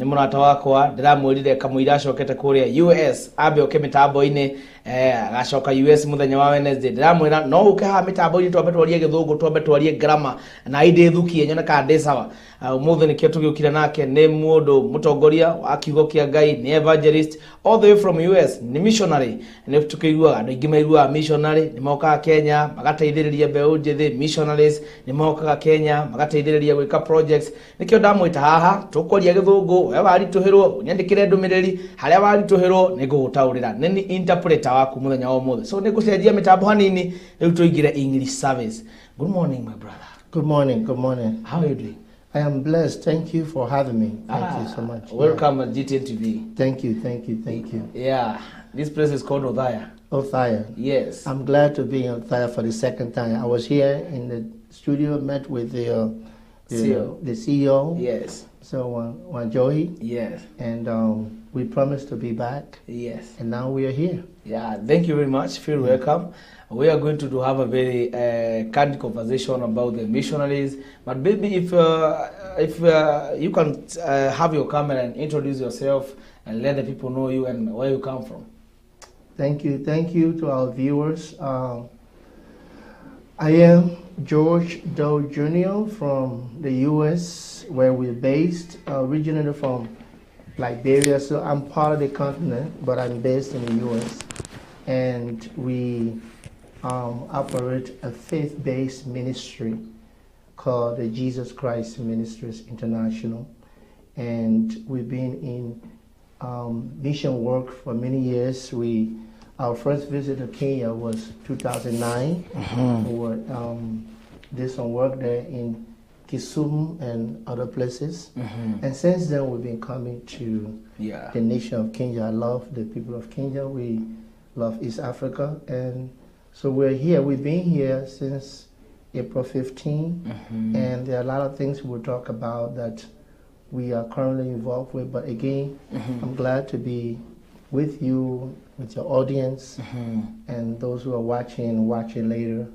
Ni munata wakwa ndiramwirire kamwira acokete kuria US ambe oke mitambo-ini agacoka US muthenya wa Wednesday ndiramwira no uke ha mitambo-ini twambe twarie githungu twambe twarie grammar na inde thukie nyone ka ndi sawa umuthe nikio tugiukire nake ni mundu mutongoria wa kiugo kia Ngai ni evangelist all the way from US ni missionary ni tukiguaga andu ingi maigua missionary ni moka Kenya magateithiriria mbeu njithi missionaries ni moka Kenya magateithiriria gwika projects nikio ndamwita haha tukwaria githungu we warituhirwo nyandikire ndumiriri haria warituhirwo nigugutaurira nini interpreter waku muthenya wa muthe so nigucenjia mitambo hanini riu tuigire English service. Good morning my brother. Good morning, good morning. How are you doing? I am blessed. Thank you for having me. Thank you so much. Welcome at GTN TV. Thank you, thank you, thank you. Yeah, this place is called Othaya. Othaya. Yes. I'm glad to be in Othaya for the second time. I was here in the studio, met with the CEO. Yes. So, Joey. Yes. And we promised to be back. Yes. And now we are here. Yeah, thank you very much. Feel welcome. We are going to have a very candid conversation about the missionaries. But maybe if you can have your camera and introduce yourself and let the people know you and where you come from. Thank you. Thank you to our viewers. I am George Doe Jr. from the U.S., where we're based, originally from Liberia. So I'm part of the continent, but I'm based in the U.S. And we operate a faith-based ministry called the Jesus Christ Ministries International. And we've been in mission work for many years. Our first visit to Kenya was 2009. We did some work there in Kisumu and other places. And since then, we've been coming to the nation of Kenya. I love the people of Kenya. We love East Africa. And so we're here. We've been here since April 15. And there are a lot of things we'll talk about that we are currently involved with. But again, I'm glad to be with you, with your audience, and those who are watching later.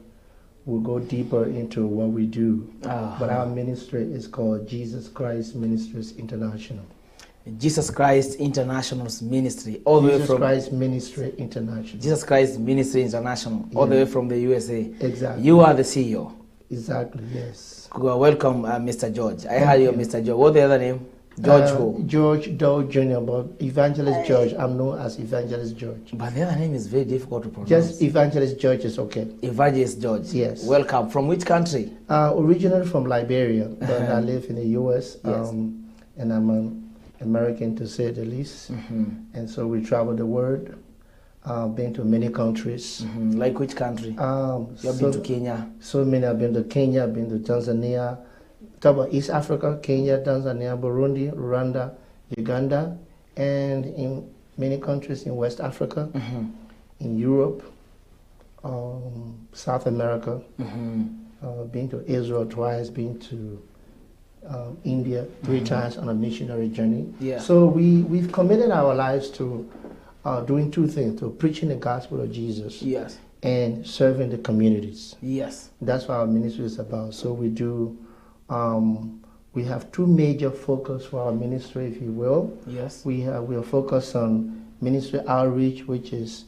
We'll go deeper into what we do. But our ministry is called Jesus Christ Ministries International. Jesus Christ International's ministry, all the way from Jesus Christ Ministry International. Jesus Christ Ministry International, all the way from the USA. Exactly. You are the CEO. Exactly. Yes. Welcome, Mr. George. I heard you, Mr. George. What's the other name? George who? George Doe Jr., but Evangelist George. I'm known as Evangelist George. But the other name is very difficult to pronounce. Just Evangelist George is okay. Evangelist George. Yes. Welcome. From which country? Originally from Liberia, but I live in the U.S. And I'm an American to say the least. And so we travel the world. Been to many countries. Like which country? You have been to Kenya? So many. I've been to Kenya, I've been to Tanzania. Talk about East Africa, Kenya, Tanzania, Burundi, Rwanda, Uganda, and in many countries in West Africa, in Europe, South America. Been to Israel twice, been to India 3 times on a missionary journey. So we've committed our lives to doing 2 things, to preaching the gospel of Jesus and serving the communities. That's what our ministry is about. So we do, we have 2 major focus for our ministry, if you will. We are focused on ministry outreach, which is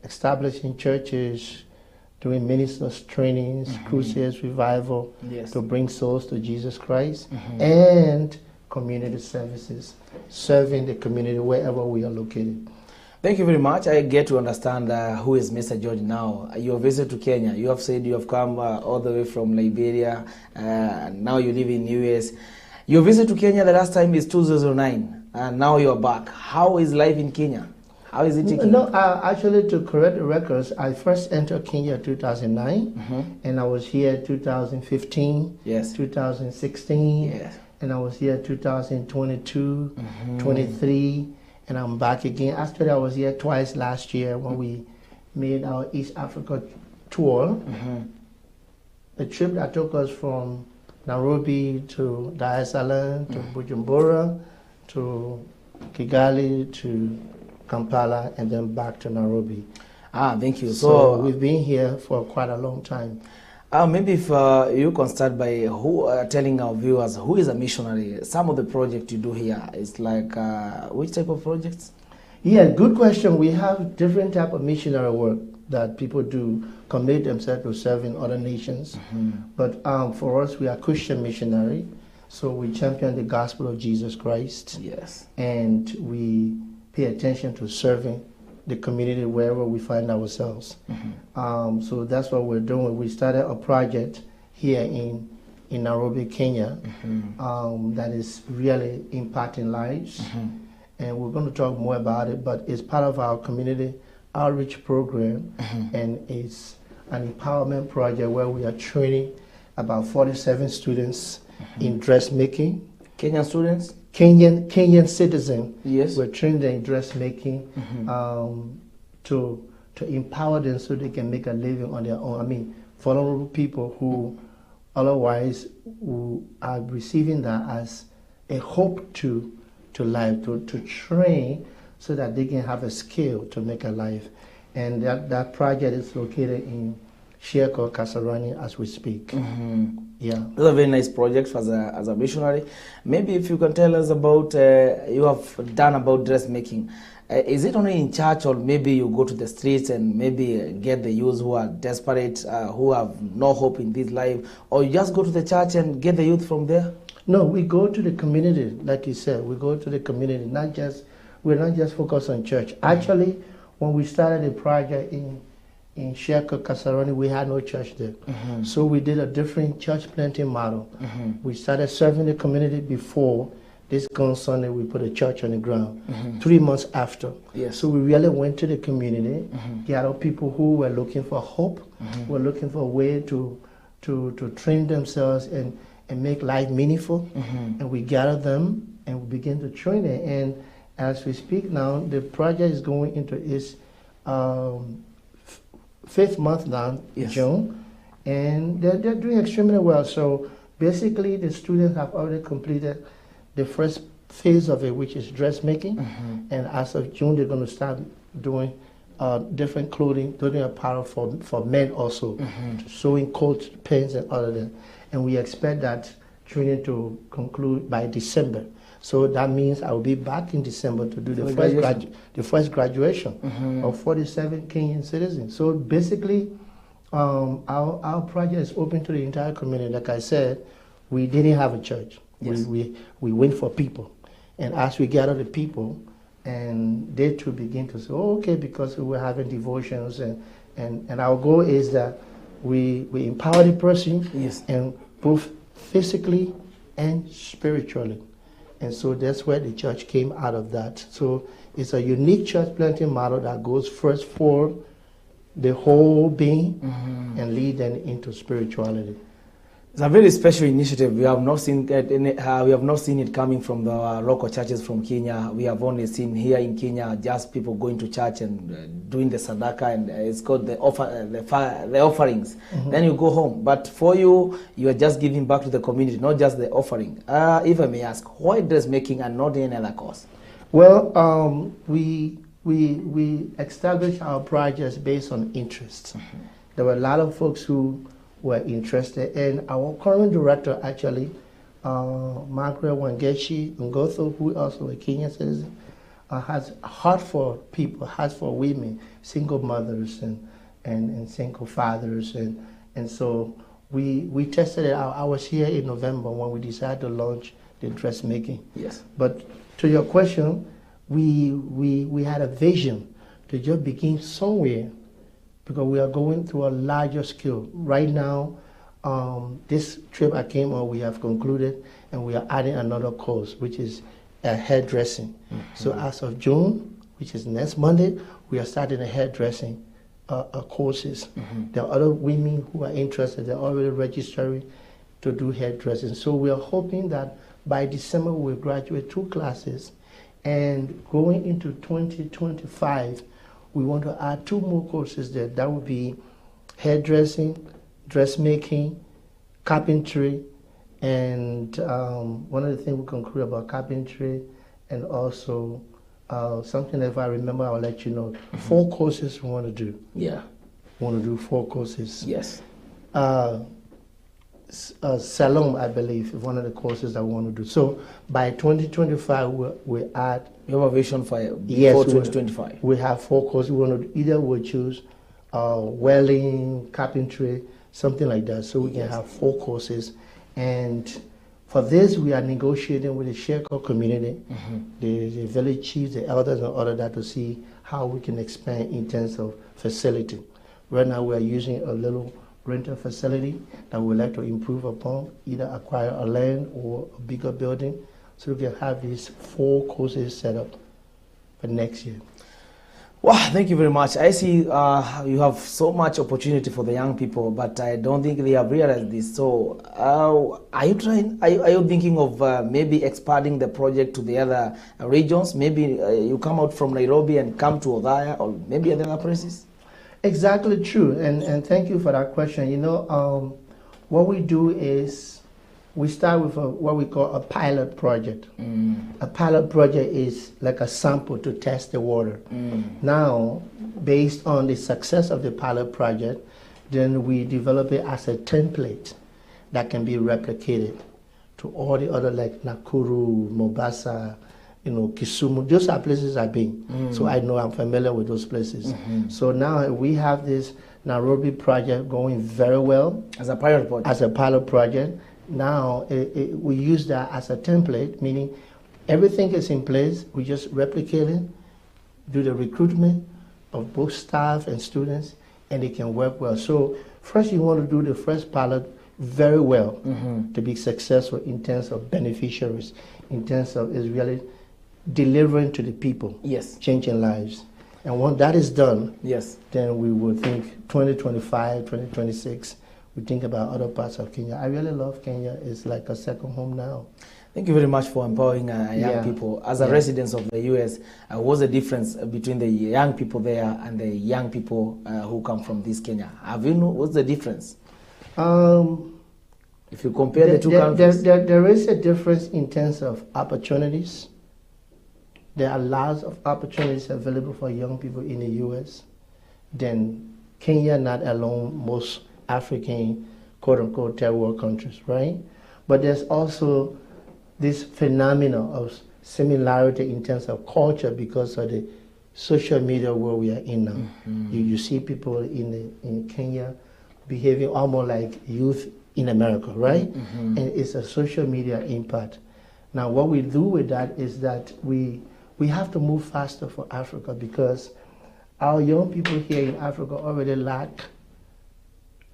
establishing churches, doing ministers trainings, crusades, revival, to bring souls to Jesus Christ, and community services, serving the community wherever we are located. Thank you very much. I get to understand who is Mr. George now. Your visit to Kenya, you have said you have come all the way from Liberia, and now you live in US. Your visit to Kenya the last time is 2009, and now you're back. How is life in Kenya? How is it in Kenya? No, actually, to correct the records, I first entered Kenya 2009, and I was here 2015, 2016, and I was here 2022, 23, and I'm back again. Actually, I was here twice last year when we made our East Africa tour. The trip that took us from Nairobi to Dar es Salaam, to Bujumbura, to Kigali, to Kampala, and then back to Nairobi. Thank you. So we've been here for quite a long time. Maybe if you can start by telling our viewers who is a missionary. Some of the projects you do here is like which type of projects? Yeah, good question. We have different type of missionary work that people do, commit themselves to serving other nations. But for us, we are Christian missionary, so we champion the gospel of Jesus Christ. Yes. And we pay attention to serving the community wherever we find ourselves. So that's what we're doing. We started a project here in Nairobi, Kenya, that is really impacting lives. And we're going to talk more about it, but it's part of our community outreach program, and it's an empowerment project where we are training about 47 students in dressmaking. Kenyan students? Kenyan citizen. Yes. We're training them in dressmaking to empower them so they can make a living on their own. I mean, vulnerable people who otherwise who are receiving that as a hope to life, to train so that they can have a skill to make a life. And that project is located in Sheko, Kasarani as we speak. Yeah. Those are very nice projects as a missionary. Maybe if you can tell us about, you have done about dressmaking. Is it only in church, or maybe you go to the streets and maybe get the youth who are desperate, who have no hope in this life, or you just go to the church and get the youth from there? No, we go to the community, like you said. We go to the community, we're not just focused on church. Actually, when we started the project in Sheko, Kasarani, we had no church there. So we did a different church planting model. We started serving the community before. This gone Sunday, we put a church on the ground. 3 months after. Yes. So we really went to the community, gathered people who were looking for hope, were looking for a way to train themselves and make life meaningful. And we gathered them and we began to train them. And as we speak now, the project is going into its 5th month now, Yes. June, and they're doing extremely well. So basically, the students have already completed the first phase of it, which is dressmaking, and as of June, they're going to start doing different clothing apparel for men also, sewing coats, pens, and all of that. And we expect that training to conclude by December. So that means I will be back in December to do the first graduation of 47 Kenyan citizens. So basically, our project is open to the entire community. Like I said, we didn't have a church. Yes. We went for people. And as we gather the people, and they too begin to say, oh, okay, because we were having devotions. And our goal is that we empower the person, Yes. and both physically and spiritually. And so that's where the church came out of that. So it's a unique church planting model that goes first for the whole being and lead them into spirituality. It's a very special initiative. We have not seen it coming from the local churches from Kenya. We have only seen here in Kenya just people going to church and doing the sadaka, and it's called the offerings. Then you go home. But for you, you are just giving back to the community, not just the offering. If I may ask, why dressmaking and not any other cause? Well, we established our projects based on interest. There were a lot of folks who were interested, and our current director actually, Margaret Wangechi Ngotho, who also a Kenyan citizen, has a heart for people, heart for women, single mothers and single fathers, and so we tested it out. I was here in November when we decided to launch the dressmaking. Yes. But to your question, we had a vision to just begin somewhere, because we are going through a larger scale. Right now, this trip I came on, we have concluded, and we are adding another course, which is hairdressing. So as of June, which is next Monday, we are starting the hairdressing courses. There are other women who are interested. They're already registering to do hairdressing. So we are hoping that by December, we'll graduate 2 classes, and going into 2025, we want to add 2 more courses there. That would be hairdressing, dressmaking, carpentry, and one of the things we conclude about carpentry, and also something that if I remember, I'll let you know. 4 courses we want to do. Yeah. We want to do 4 courses. Yes. Salon, I believe, is one of the courses I want to do. So by 2025, we add. You have a vision for before 2025. We have 4 courses. We want to either we choose welding, carpentry, something like that. So we can have 4 courses. And for this, we are negotiating with the Sherco community, the village chiefs, the elders, and all of that to see how we can expand in terms of facility. Right now, we are using a little rental facility that we would like to improve upon, either acquire a land or a bigger building, so we can have these 4 courses set up for next year. Wow, thank you very much. I see you have so much opportunity for the young people, but I don't think they have realized this. So are you trying, are you thinking of maybe expanding the project to the other regions? Maybe you come out from Nairobi and come to Othaya or maybe other places? Exactly true, and thank you for that question. You know, what we do is we start with what we call a pilot project. A pilot project is like a sample to test the water. Now, based on the success of the pilot project, then we develop it as a template that can be replicated to all the other, like Nakuru, Mombasa, you know, Kisumu. Those are places I've been. So I know I'm familiar with those places. So now we have this Nairobi project going very well. As a pilot project? As a pilot project. Now we use that as a template, meaning everything is in place. We just replicate it, do the recruitment of both staff and students, and they can work well. So first you want to do the first pilot very well to be successful in terms of beneficiaries, in terms of is really delivering to the people, changing lives. And when that is done, then we will think 2025, 2026, we think about other parts of Kenya. I really love Kenya. It's like a second home now. Thank you very much for empowering young people. As a resident of the U.S., what's the difference between the young people there and the young people who come from this Kenya? Have you know what's the difference? If you compare the two countries? There is a difference in terms of opportunities. There are lots of opportunities available for young people in the U.S. than Kenya, not alone most African, quote-unquote, third world countries, right? But there's also this phenomenon of similarity in terms of culture because of the social media world we are in now. You see people in Kenya behaving almost like youth in America, right? And it's a social media impact. Now, what we do with that is that we have to move faster for Africa because our young people here in Africa already lack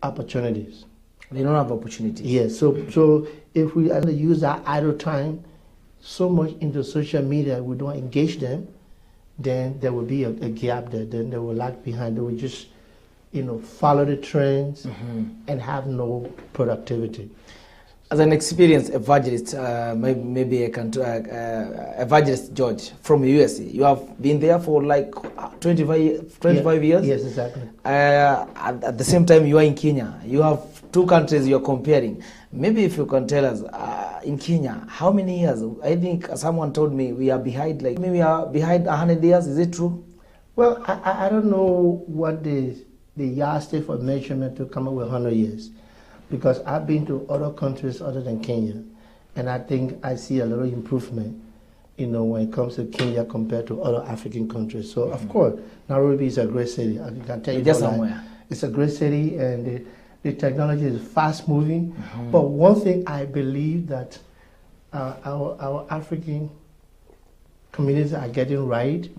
opportunities. They don't have opportunities. Yes, so if we use our idle time so much into social media, we don't engage them, then there will be a gap there. Then they will lag behind. They will just, you know, follow the trends and have no productivity. As an experienced evangelist, maybe I can Evangelist George from the USA. You have been there for like 25 years? Yes, exactly. At the same time, you are in Kenya. You have two countries you are comparing. Maybe if you can tell us, in Kenya, how many years? I think someone told me we are behind, like maybe we are behind 100 years. Is it true? Well, I don't know what the yardstick for measurement to come up with 100 years. Because I've been to other countries other than Kenya, and I think I see a little improvement, you know, when it comes to Kenya compared to other African countries. So, of course, Nairobi is a great city. I can tell you just somewhere. It's a great city, and the technology is fast moving. But one thing I believe that our African communities are getting right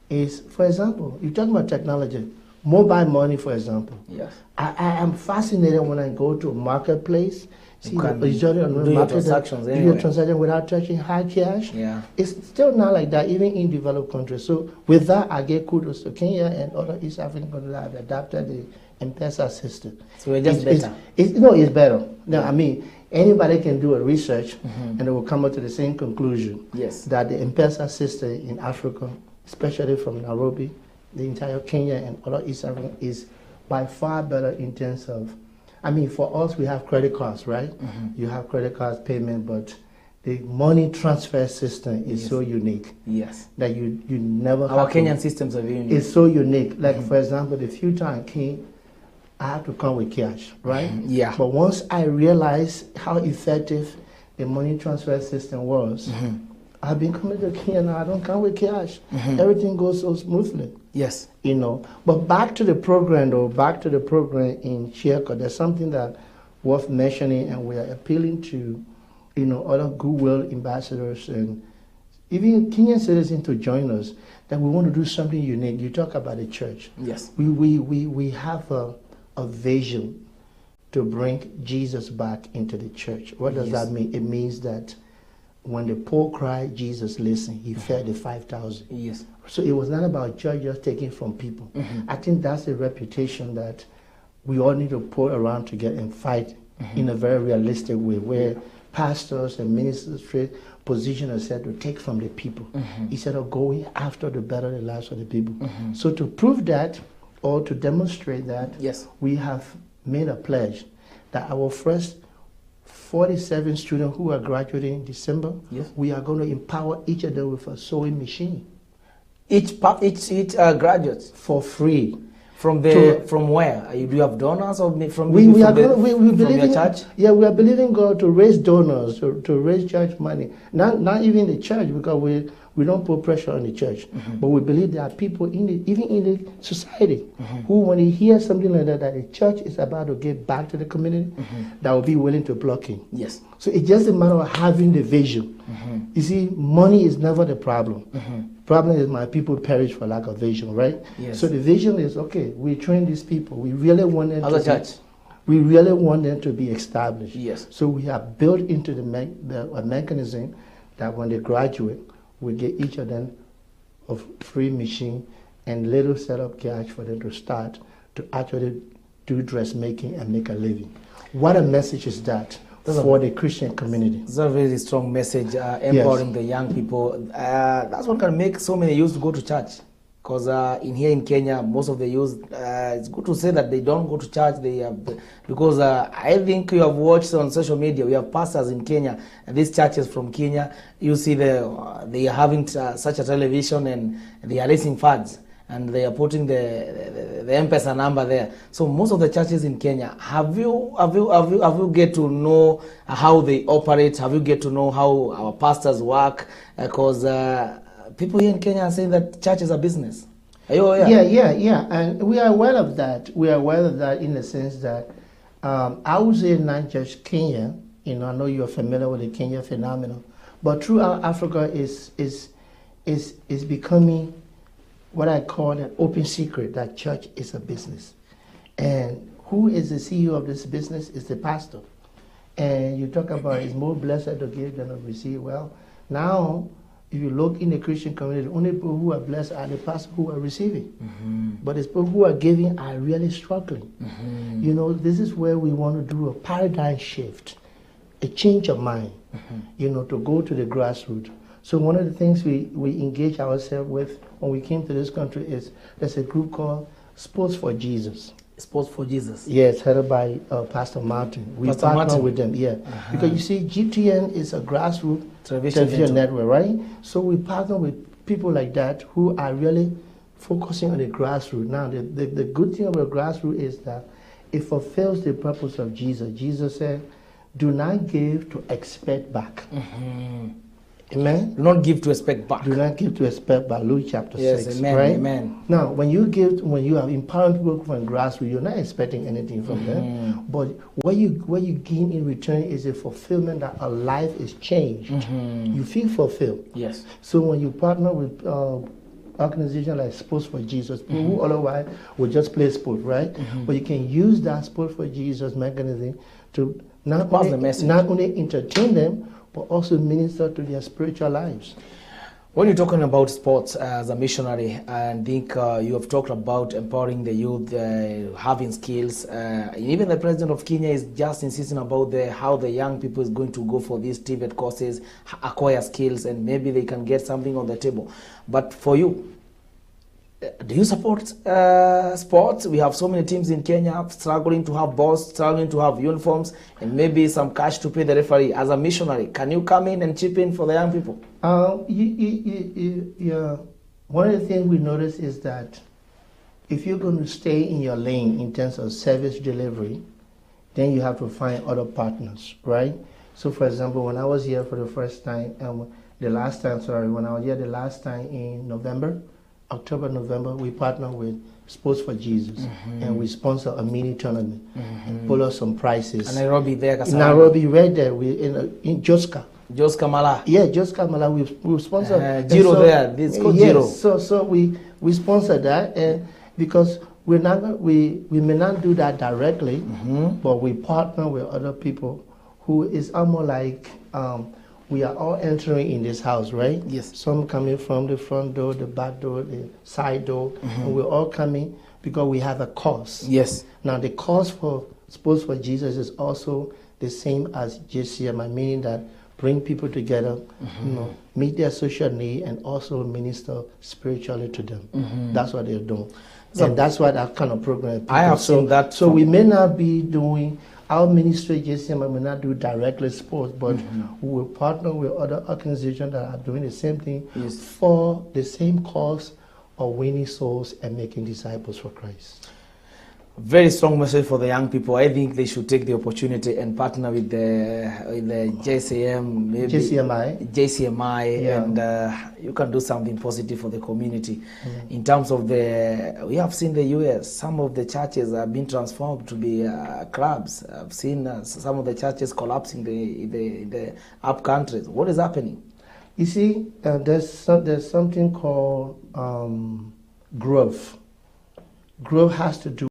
is, for example, you're talking about technology. Mobile money, for example. Yes. I am fascinated when I go to a marketplace. See, you can do your transactions anyway. Do your transaction without touching hard cash. Yeah. It's still not like that, even in developed countries. So with that, I get kudos to Kenya and other East African countries that have adapted the M-Pesa system. So we're just better. It's better. No, I mean, anybody can do a research and they will come up to the same conclusion. Yes. That the M-Pesa system in Africa, especially from Nairobi, the entire Kenya and other East Africa is by far better in terms of, I mean, for us, we have credit cards, right? You have credit cards payment, but the money transfer system is so unique. Yes. That you never Our Kenyan systems are very unique. It's so unique. Like, for example, the few times I have to come with cash, right? Yeah. But once I realized how effective the money transfer system was, I've been coming to Kenya now. I don't come with cash. Everything goes so smoothly. Yes. You know. But back to the program, though, back to the program in Chieko, there's something that worth mentioning, and we are appealing to, you know, other goodwill ambassadors and even Kenyan citizens to join us, that we want to do something unique. You talk about the church. Yes. We have a vision to bring Jesus back into the church. What does that mean? It means that when the poor cried, Jesus listened. He fed the 5,000. Yes. So it was not about church just taking from people. I think that's a reputation that we all need to put around together and fight in a very realistic way, where pastors and ministers position themselves to take from the people instead of going after the better the lives of the people. So to prove that, or to demonstrate that, we have made a pledge that our first 47 students who are graduating in December, we are going to empower each of them with a sewing machine. Each graduate for free. From where? Do you have donors or from your church? Yeah, we are believing God to raise donors, to raise church money. Not even the church, because we don't put pressure on the church. But we believe there are people even in the society who, when they hear something like that the church is about to give back to the community, that will be willing to block in. Yes. So it's just a matter of having the vision. You see, money is never the problem. Problem is my people perish for lack of vision, right? Yes. So the vision is, okay, we train these people. We really want them we really want them to be established. Yes. So we have built into a mechanism that when they graduate, we get each of them a free machine and little setup cash for them to start to actually do dressmaking and make a living. What a message is that for the Christian community. It's a very strong message, empowering the young people. That's what can make so many youth go to church. Because here in Kenya, most of the youth, it's good to say that they don't go to church. Because I think you have watched on social media, we have pastors in Kenya, and these churches from Kenya, you see they are having such a television and they are raising funds. And they are putting the M-Pesa number there. So most of the churches in Kenya, have you get to know how they operate? Have you get to know how our pastors work? Because people here in Kenya are saying that church is a business. Are you aware? Yeah. And we are aware of that. We are aware of that in the sense that I would say not just Kenya. You know, I know you're familiar with the Kenya phenomenon, but throughout Africa is becoming what I call an open secret that church is a business. And who is the CEO of this business is the pastor. And you talk about it's more blessed to give than to receive. Well, now, if you look in the Christian community, the only people who are blessed are the pastors who are receiving. But the people who are giving are really struggling. You know, this is where we want to do a paradigm shift, a change of mind, you know, to go to the grassroots. So one of the things we engage ourselves with when we came to this country is there's a group called Sports for Jesus. Sports for Jesus? Yes, headed by Pastor Martin. We partner with them, because you see, GTN is a grassroots television network, right? So we partner with people like that who are really focusing on the grassroots. Now, the good thing about grassroots is that it fulfills the purpose of Jesus. Jesus said, do not give to expect back. Amen. Do not give to expect back. Do not give to expect back. Luke chapter 6. Amen. Right? Amen. Now, when you are empowering people from grassroots, you're not expecting anything from them. But what you gain in return is a fulfillment that a life is changed. You feel fulfilled. Yes. So when you partner with organizations like Sports for Jesus, people who otherwise would just play sport, right? But you can use that Sports for Jesus mechanism to not only entertain them, but also minister to their spiritual lives. When you're talking about sports as a missionary, I think you have talked about empowering the youth, having skills. Even the president of Kenya is just insisting about how the young people is going to go for these TVET courses, acquire skills, and maybe they can get something on the table. But for you, do you support sports? We have so many teams in Kenya struggling to have balls, struggling to have uniforms, and maybe some cash to pay the referee. As a missionary, can you come in and chip in for the young people? One of the things we notice is that if you're going to stay in your lane in terms of service delivery, then you have to find other partners, right? So, for example, when I was here for the first time, when I was here the last time in October, November, we partnered with Sports for Jesus, and we sponsor a mini tournament and pull us some prizes. And Nairobi there, in Nairobi, right there, we in Joska. Joska Mala. Yeah, Joska Mala. We sponsor Giro there. It's called Giro. So we sponsor that, and because we may not do that directly, but we partner with other people who is almost like we are all entering in this house, right? Yes. Some coming from the front door, the back door, the side door, and we're all coming because we have a cause. Yes. Now the cause for Sports for Jesus is also the same as JCMI, meaning that bring people together, meet their social need, and also minister spiritually to them. That's what they're doing. And that's what that kind of program. I have seen that. So we may not be doing, our ministry, JCMI, may not do directly sports, but we will partner with other organizations that are doing the same thing for the same cause of winning souls and making disciples for Christ. Very strong message for the young people. I think they should take the opportunity and partner with the JCM, maybe JCMI, and you can do something positive for the community. In terms of we have seen the US, some of the churches have been transformed to be clubs. I've seen some of the churches collapsing in the up countries. What is happening? You see, there's something called growth. Growth has to do